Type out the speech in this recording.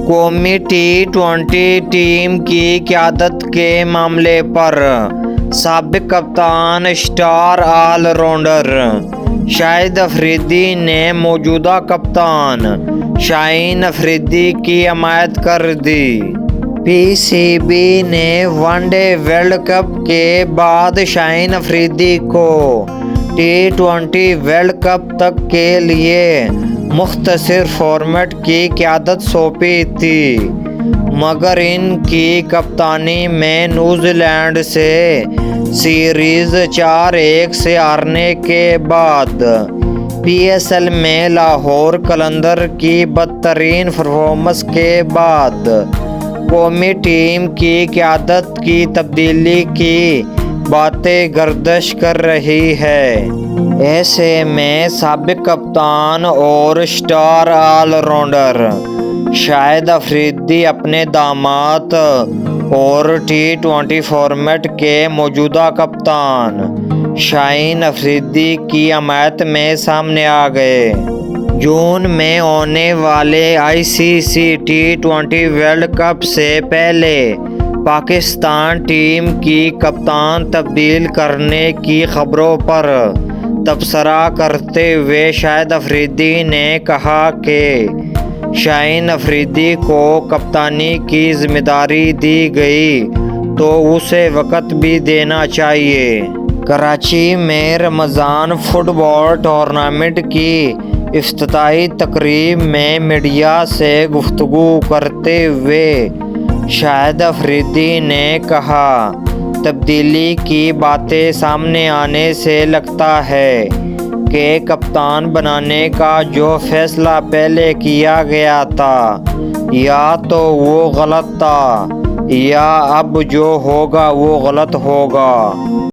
قومی T20 team کی قیادت کے معاملے پر سابق کپتان اسٹار آل راؤنڈر شاہد افریدی نے موجودہ کپتان شاہین افریدی کی حمایت کر دی۔ پی سی بی نے ون ڈے ورلڈ کپ کے بعد شاہین افریدی کو T20 ورلڈ کپ تک کے لیے مختصر فارمیٹ کی قیادت سونپی تھی، مگر ان کی کپتانی میں نیوزی لینڈ سے سیریز 4-1 سے ہارنے کے بعد پی ایس ایل میں لاہور قلندر کی بدترین پرفارمنس کے بعد قومی ٹیم کی قیادت کی تبدیلی کی باتیں گردش کر رہی ہے۔ ایسے میں سابق کپتان اور اسٹار آل راؤنڈر شاہد افریدی اپنے داماد اور T20 فارمیٹ کے موجودہ کپتان شاہین افریدی کی حمایت میں سامنے آ گئے۔ جون میں ہونے والے ICC T20 ورلڈ کپ سے پہلے پاکستان ٹیم کی کپتان تبدیل کرنے کی خبروں پر تبصرہ کرتے ہوئے شاہد افریدی نے کہا کہ شاہین افریدی کو کپتانی کی ذمہ داری دی گئی تو اسے وقت بھی دینا چاہیے۔ کراچی میں رمضان فٹ بال ٹورنامنٹ کی افتتاحی تقریب میں میڈیا سے گفتگو کرتے ہوئے شاہد افریدی نے کہا، تبدیلی کی باتیں سامنے آنے سے لگتا ہے کہ کپتان بنانے کا جو فیصلہ پہلے کیا گیا تھا یا تو وہ غلط تھا یا اب جو ہوگا وہ غلط ہوگا۔